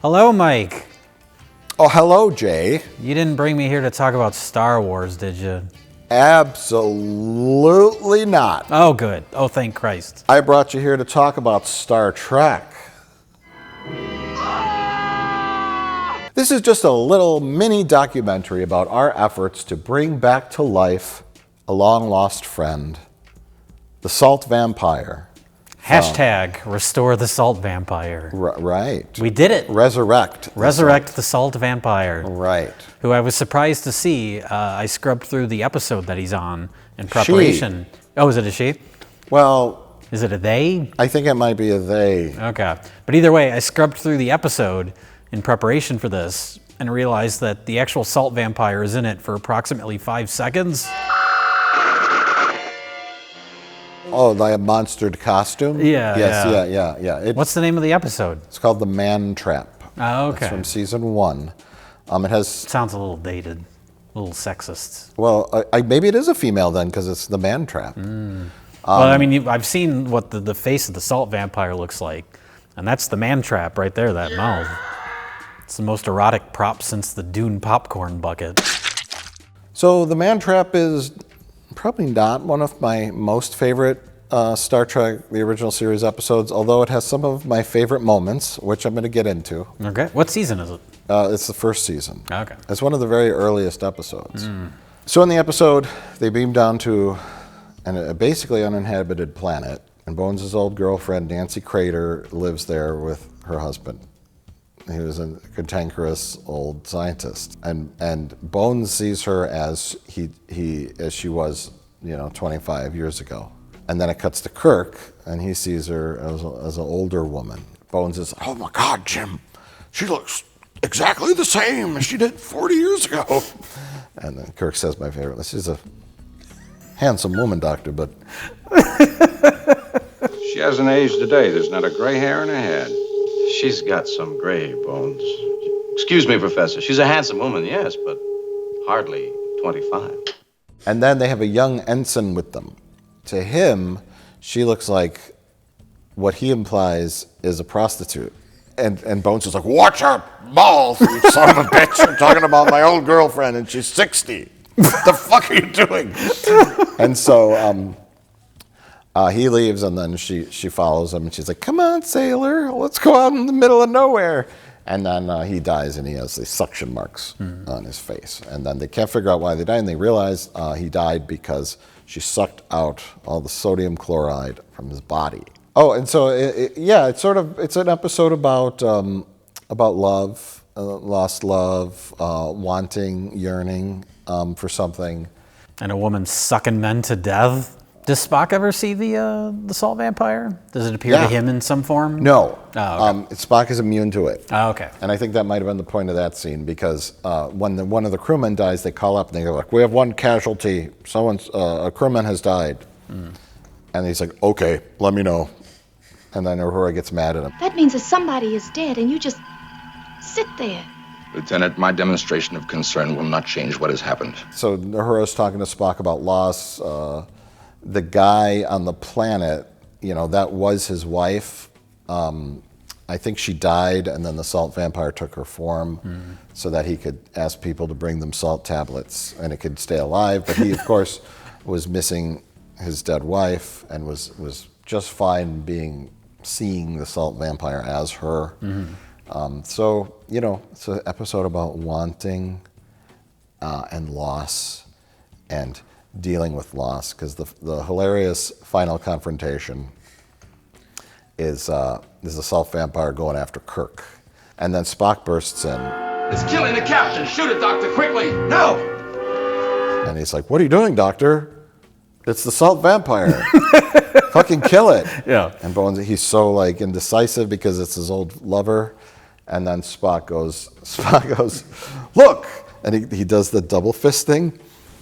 Hello, Mike. Oh, hello, Jay. You didn't bring me here to talk about Star Wars, did you? Absolutely not. Oh, good. Oh, thank Christ. I brought you here to talk about Star Trek. This is just a little mini documentary about our efforts to bring back to life a long-lost friend, the Salt Vampire. Hashtag restore the Salt Vampire. Right. We did it. Resurrect. Resurrect the Salt Vampire. Right. Who I was surprised to see. I scrubbed through the episode that he's on in preparation. She. Oh, is it a she? Well, is it a they? I think it might be a they. Okay. But either way, I scrubbed through the episode in preparation for this and realized that the actual Salt Vampire is in it for approximately 5 seconds. Oh, like a monstered costume? Yeah. Yes, yeah. What's the name of the episode? It's called The Man Trap. Oh, okay. It's from season 1. It has... Sounds a little dated, a little sexist. Well, maybe it is a female then, because it's The Man Trap. Well, I mean, I've seen what the face of the Salt Vampire looks like, and that's the Man Trap right there, that mouth. It's the most erotic prop since the Dune popcorn bucket. So The Man Trap is probably not one of my most favorite Star Trek, the original series episodes, although it has some of my favorite moments, which I'm going to get into. Okay. What season is it? It's the first season. Okay. It's one of the very earliest episodes. So in the episode, they beam down to a basically uninhabited planet, and Bones' old girlfriend, Nancy Crater, lives there with her husband. He was a cantankerous old scientist, and Bones sees her as she was, 25 years ago. And then it cuts to Kirk, and he sees her as an older woman. Bones is, oh my God, Jim, she looks exactly the same as she did 40 years ago. And then Kirk says my favorite, she's a handsome woman, Doctor, but... She hasn't aged a day. There's not a gray hair in her head. She's got some gray, Bones. Excuse me, Professor. She's a handsome woman, yes, but hardly 25. And then they have a young ensign with them. To him, she looks like what he implies is a prostitute. And Bones is like, watch your balls, you son of a bitch. I'm talking about my old girlfriend, and she's 60. What the fuck are you doing? And so he leaves, and then she follows him, and she's like, come on, sailor, let's go out in the middle of nowhere. And then he dies, and he has these suction marks on his face. And then they can't figure out why they died, and they realize he died because she sucked out all the sodium chloride from his body. Oh, and so, it's an episode about love, lost love, wanting, yearning for something. And a woman sucking men to death. Does Spock ever see the Salt Vampire? Does it appear to him in some form? No. Oh, okay. Spock is immune to it. Oh, okay. And I think that might have been the point of that scene, because when one of the crewmen dies, they call up and they go like, we have one casualty. A crewman has died. And he's like, okay, let me know. And then Uhura gets mad at him. That means that somebody is dead and you just sit there. Lieutenant, my demonstration of concern will not change what has happened. So Uhura's talking to Spock about loss. The guy on the planet, that was his wife. I think she died, and then the Salt Vampire took her form so that he could ask people to bring them salt tablets, and it could stay alive. But he, of course, was missing his dead wife and was just fine seeing the Salt Vampire as her. So, it's an episode about wanting and loss and dealing with loss, because the hilarious final confrontation is the Salt Vampire going after Kirk. And then Spock bursts in. It's killing the captain. Shoot it, Doctor, quickly. No! And he's like, what are you doing, Doctor? It's the Salt Vampire. Fucking kill it. Yeah. And Bones, he's so indecisive because it's his old lover. And then Spock goes, look! And he does the double fist thing,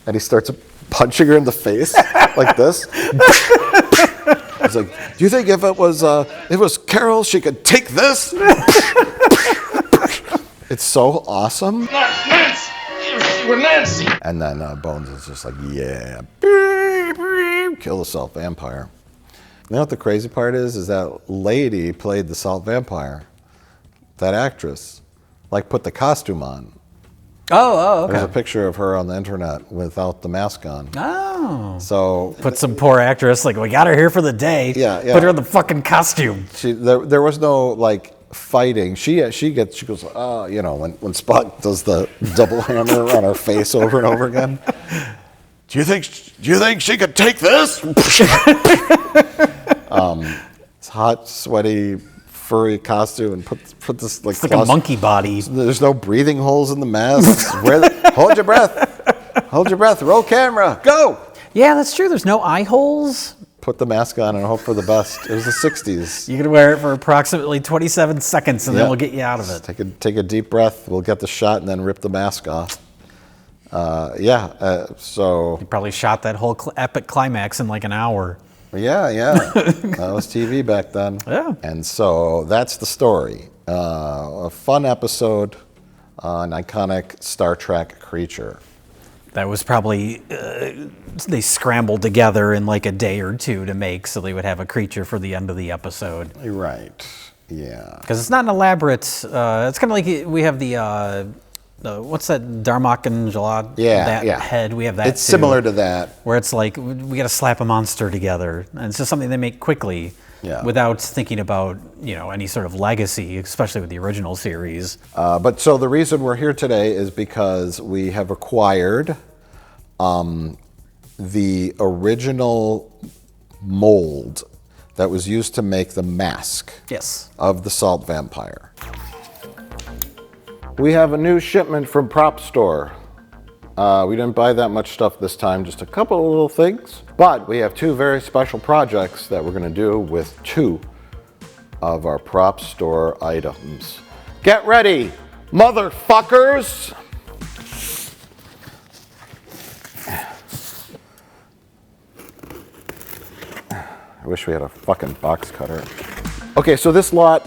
and he starts punching her in the face like this. He's like, do you think if it was Carol, she could take this? It's so awesome. Not Nancy! You were Nancy! And then Bones is just like, yeah, kill the Salt Vampire. You know what the crazy part is that lady played the Salt Vampire. that actress, like put the costume on. Oh, okay. There's a picture of her on the internet without the mask on. Oh. So Put some poor actress, like, we got her here for the day. Yeah. Put her in the fucking costume. there was no like fighting. She goes, you know, when Spock does the double hammer on her face over and over again. Do you think she could take this? It's hot, sweaty, furry costume, and put this like. It's like a monkey body. There's no breathing holes in the mask. Hold your breath. Hold your breath. Roll camera. Go. Yeah, that's true. There's no eye holes. Put the mask on and hope for the best. It was the 60s. You can wear it for approximately 27 seconds, and then we'll get you out of it. Take a deep breath. We'll get the shot and then rip the mask off. So You probably shot that whole epic climax in like an hour. yeah, that was TV back then. Yeah. And so that's the story. A fun episode, an iconic Star Trek creature. That was probably, they scrambled together in like a day or two to make, so they would have a creature for the end of the episode. Right. Yeah. Because it's not an elaborate, it's kind of like we have the what's that, Darmok and Jalad? Yeah, that head, we have that It's too, similar to that. where it's like, we got to slap a monster together. And it's just something they make quickly without thinking about, you know, any sort of legacy, especially with the original series. But so the reason we're here today is because we have acquired the original mold that was used to make the mask of the salt vampire. We have a new shipment from Prop Store. We didn't buy that much stuff this time, just a couple of little things. But we have two very special projects that we're going to do with two of our Prop Store items. Get ready, motherfuckers! I wish we had a fucking box cutter. Okay, so this lot,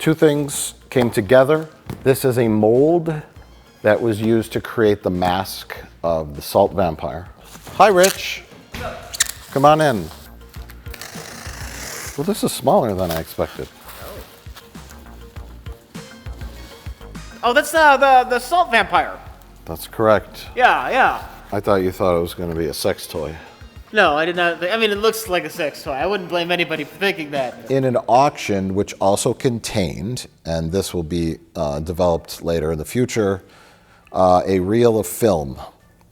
two things came together. This is a mold that was used to create the mask of the salt vampire. Hi, Rich. Come on in. Well, this is smaller than I expected. Oh, that's the salt vampire. That's correct. Yeah. I thought you thought it was going to be a sex toy. No, I did not. I mean, it looks like a sex toy. I wouldn't blame anybody for thinking that. In an auction, which also contained, and this will be developed later in the future, a reel of film.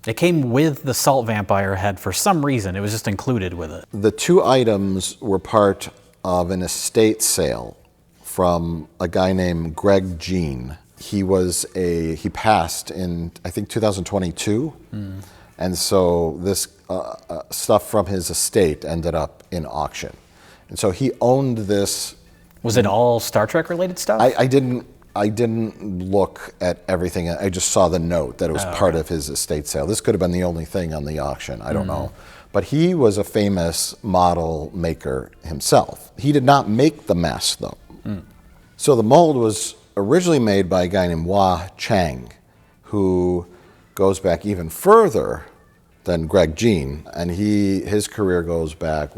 It came with the salt vampire head for some reason. It was just included with it. The two items were part of an estate sale from a guy named Greg Jein. He passed in, I think, 2022. And so this stuff from his estate ended up in auction. And so he owned this. Was it all Star Trek related stuff? I didn't look at everything. I just saw the note that it was part of his estate sale. This could have been the only thing on the auction. I don't know. But he was a famous model maker himself. He did not make the mask, though. So the mold was originally made by a guy named Wah Chang, who goes back even further than Greg Jein, and his career goes back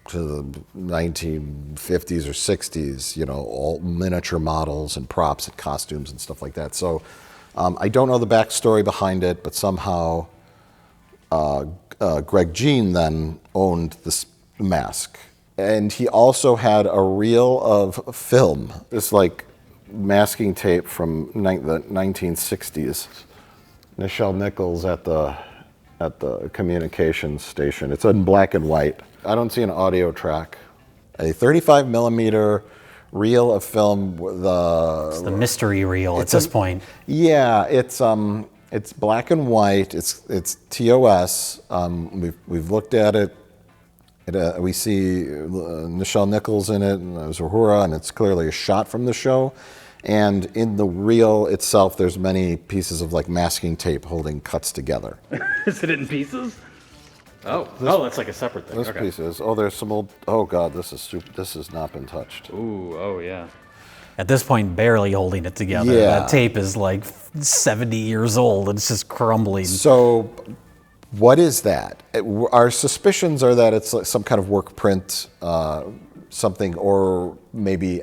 to the 1950s or 60s, you know, all miniature models and props and costumes and stuff like that. So I don't know the backstory behind it, but somehow Greg Jein then owned this mask. And he also had a reel of film. It's like masking tape from the 1960s. Nichelle Nichols at the communications station. It's in black and white. I don't see an audio track. A 35 millimeter reel of film. It's the mystery reel at this point. Yeah, it's black and white. It's TOS. We've looked at it. We see Nichelle Nichols in it, and Uhura, and it's clearly a shot from the show. And in the reel itself, there's many pieces of like masking tape holding cuts together. Is it in pieces? That's like a separate thing. Those pieces. Oh, there's some old. Oh God, this has not been touched. Ooh, oh yeah. At this point, barely holding it together. Yeah. That tape is like 70 years old. It's just crumbling. So, what is that? Our suspicions are that it's like some kind of work print something, or maybe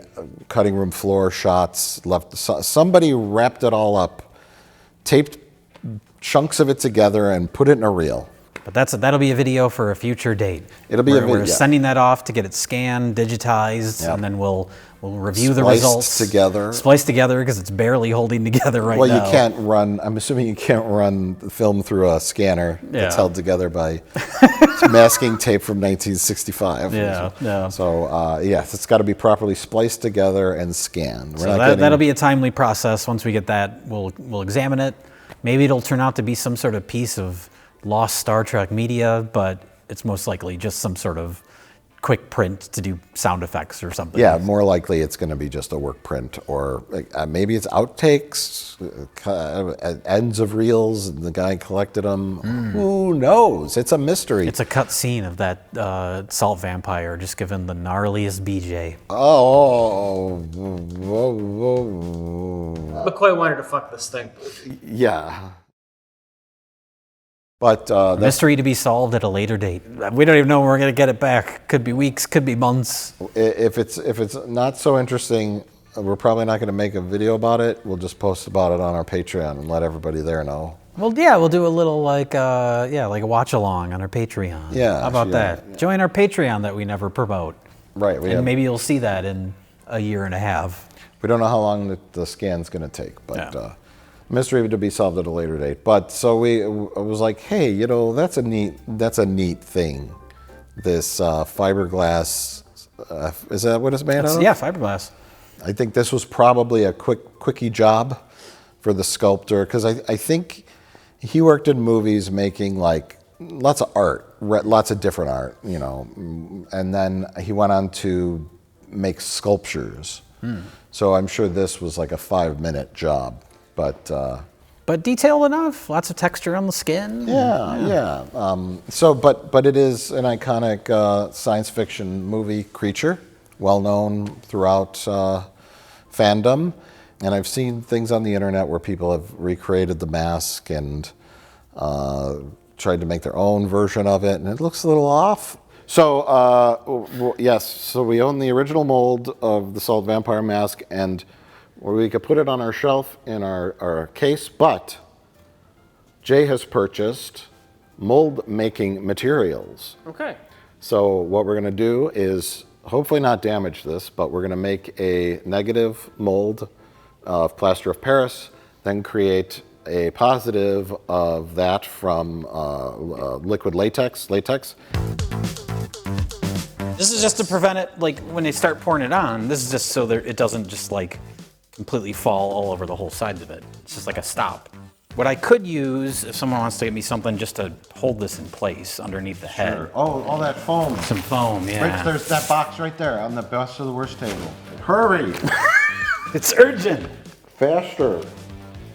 cutting room floor shots left. Somebody wrapped it all up, taped chunks of it together, and put it in a reel. But that'll be a video for a future date. It'll be a video. We're sending that off to get it scanned, digitized, and then we'll review the Spliced results. together. Spliced together because it's barely holding together right now. Well, you can't run. I'm assuming you can't run the film through a scanner that's held together by masking tape from 1965. Yeah. So yes, it's got to be properly spliced together and scanned. So that'll be a timely process. Once we get that, we'll examine it. Maybe it'll turn out to be some sort of piece of lost Star Trek media, but it's most likely just some sort of quick print to do sound effects or something. Yeah, more likely it's going to be just a work print, or maybe it's outtakes, ends of reels, and the guy collected them. Who knows? It's a mystery. It's a cut scene of that salt vampire just given the gnarliest BJ. McCoy wanted to fuck this thing. Yeah. But Mystery to be solved at a later date. We don't even know when we're going to get it back. Could be weeks, could be months. if it's not so interesting, we're probably not going to make a video about it. We'll just post about it on our Patreon and let everybody there know. Well, yeah, we'll do a little like a watch along on our Patreon. Yeah. How about that? Yeah. Join our Patreon that we never promote. Right. Maybe you'll see that in a year and a half. We don't know how long the scan's going to take, but mystery to be solved at a later date. But so I was like, hey, that's a neat thing. This fiberglass, is that what it's made out of? Yeah, fiberglass. I think this was probably a quickie job for the sculptor, because I think he worked in movies making like lots of art, lots of different art, and then he went on to make sculptures. So I'm sure this was like a 5-minute job, but detailed enough. Lots of texture on the skin. Yeah. But it is an iconic science fiction movie creature, well known throughout fandom. And I've seen things on the internet where people have recreated the mask and tried to make their own version of it, and it looks a little off. So, yes, so we own the original mold of the Salt Vampire mask, and we could put it on our shelf in our case, but Jay has purchased mold-making materials. Okay. So what we're going to do is hopefully not damage this, but we're going to make a negative mold of plaster of Paris, then create a positive of that from liquid latex. This is just to prevent it, like when they start pouring it on, this is just so that it doesn't just like completely fall all over the whole sides of it. It's just like a stop. What I could use, if someone wants to get me something just to hold this in place underneath the head. Sure. Oh, all that foam. Some foam, yeah. Rich, there's that box right there on the best of the worst table. Hurry! It's urgent. Faster.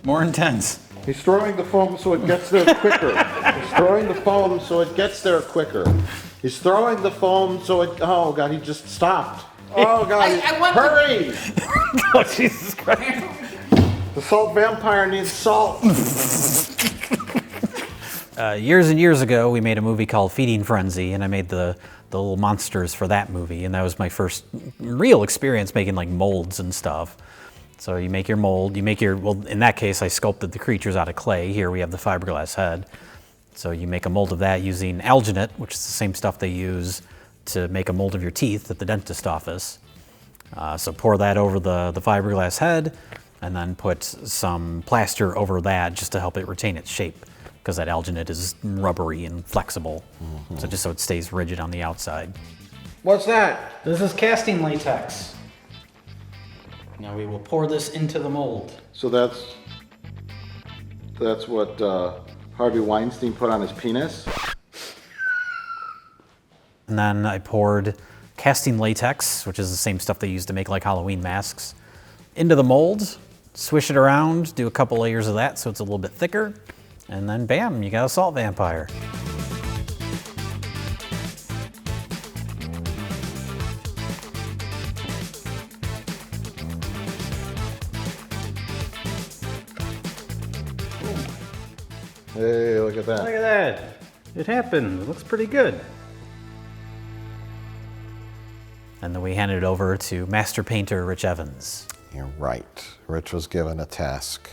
More intense. He's throwing the foam so it gets there quicker. He's throwing the foam so it gets there quicker. He's throwing the foam so it, oh God, he just stopped. Oh God, hurry! Oh, Jesus Christ. The salt vampire needs salt. Years and years ago, we made a movie called Feeding Frenzy, and I made the little monsters for that movie, and that was my first real experience making like molds and stuff. So you make your mold, well, in that case, I sculpted the creatures out of clay. Here we have the fiberglass head. So you make a mold of that using alginate, which is the same stuff they use to make a mold of your teeth at the dentist office. So pour that over the fiberglass head, and then put some plaster over that just to help it retain its shape, because that alginate is rubbery and flexible. So just so it stays rigid on the outside. What's that? This is casting latex. Now we will pour this into the mold. So that's what Harvey Weinstein put on his penis? And then I poured casting latex, which is the same stuff they use to make like Halloween masks, into the mold, swish it around, do a couple layers of that so it's a little bit thicker, and then bam, you got a salt vampire. Hey, look at that. Look at that. It happened. It looks pretty good. And then we handed it over to master painter Rich Evans. You're right. Rich was given a task.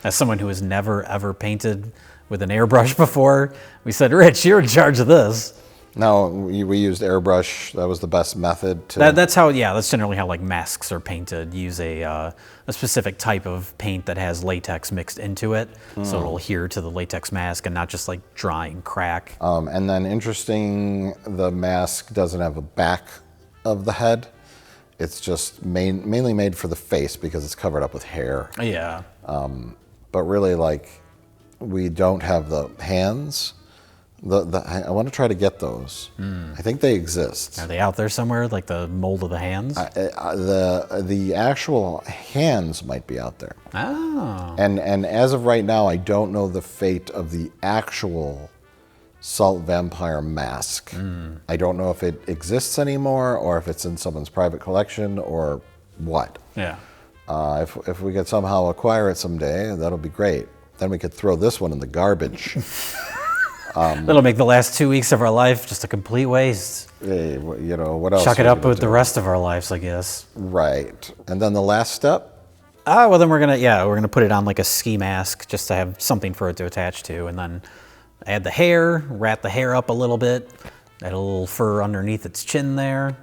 As someone who has never, ever painted with an airbrush before, we said, Rich, you're in charge of this. No, we used airbrush. That was the best method to... That's generally how like masks are painted. Use a specific type of paint that has latex mixed into it, so it'll adhere to the latex mask and not just like dry and crack. And then interesting, the mask doesn't have a back of the head. It's just mainly made for the face because it's covered up with hair. Yeah. But really, like, we don't have the hands. I want to try to get those. I think they exist. Are they out there somewhere, like the mold of the hands? The actual hands might be out there. Oh. And as of right now, I don't know the fate of the actual salt vampire mask. I don't know if it exists anymore or if it's in someone's private collection or what. Yeah. If we could somehow acquire it someday, that'll be great. Then we could throw this one in the garbage. That'll make the last 2 weeks of our life just a complete waste. Hey, you know, what else? Chuck it are we up gonna with the do? rest of our lives, I guess. Right. And then the last step? Well, then we're gonna put it on like a ski mask just to have something for it to attach to, and then add the hair, wrap the hair up a little bit, add a little fur underneath its chin there.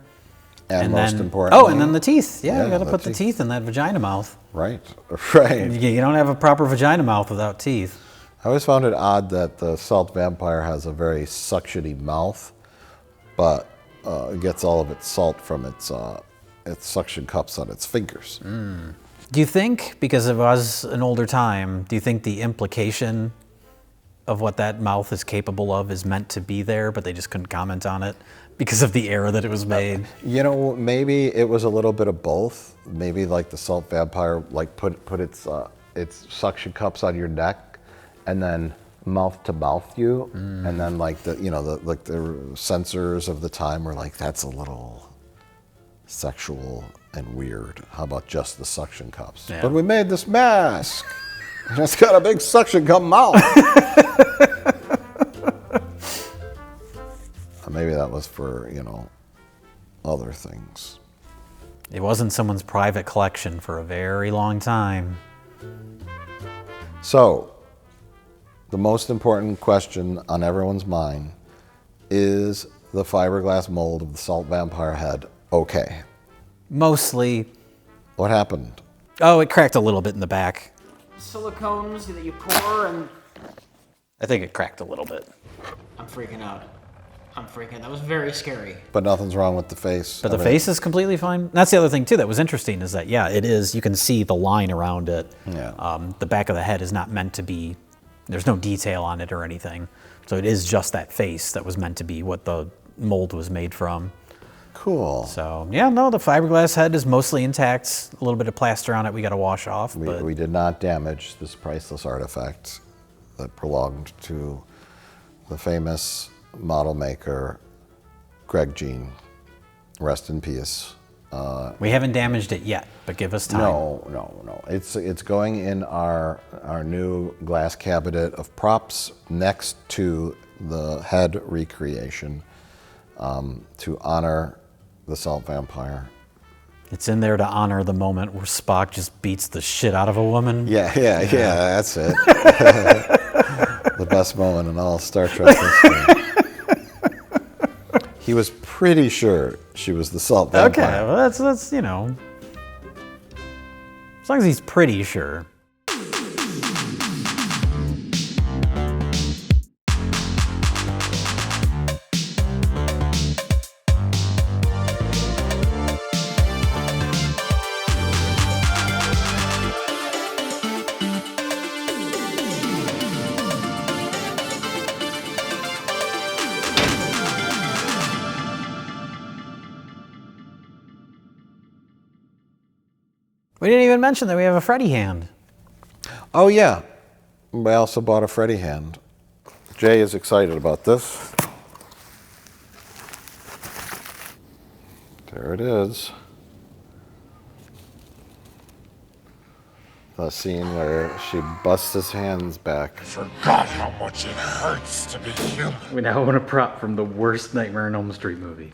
And most then, importantly... and then the teeth. Yeah, you gotta the put the teeth in that vagina mouth. Right. Right. You don't have a proper vagina mouth without teeth. I always found it odd that the salt vampire has a very suctiony mouth, but it gets all of its salt from its suction cups on its fingers. Do you think, because it was an older time, do you think the implication of what that mouth is capable of is meant to be there, but they just couldn't comment on it because of the era that it was made? You know, maybe it was a little bit of both. Maybe like the salt vampire, like put its suction cups on your neck, and then mouth to mouth you, and then like the censors of the time were like, that's a little sexual and weird. How about just the suction cups? Yeah. But we made this mask, and it's got a big suction cup mouth. Maybe that was for, other things. It wasn't someone's private collection for a very long time. So, the most important question on everyone's mind is the fiberglass mold of the salt vampire head okay? Mostly. What happened? Oh, it cracked a little bit in the back. Silicones that you pour and... I think it cracked a little bit. I'm freaking out. That was very scary. But nothing's wrong with the face. But the face is completely fine. That's the other thing, too, that was interesting is that, yeah, it is. You can see the line around it. Yeah. The back of the head is not meant to be, there's no detail on it or anything. So it is just that face that was meant to be what the mold was made from. Cool. So, yeah, no, the fiberglass head is mostly intact. A little bit of plaster on it we got to wash off. But We did not damage this priceless artifact that belonged to the famous model maker, Greg Jein. Rest in peace. we haven't damaged it yet, but give us time. No. It's going in our new glass cabinet of props next to the head recreation to honor the salt vampire. It's in there to honor the moment where Spock just beats the shit out of a woman. Yeah, that's it. The best moment in all Star Trek history. He was pretty sure she was the salt vampire. Okay, well, that's as long as he's pretty sure. We didn't even mention that we have a Freddy hand. Oh, yeah. I also bought a Freddy hand. Jay is excited about this. There it is. The scene where she busts his hands back. Forgot how much it hurts to be human. We now own a prop from the worst Nightmare on Elm Street movie.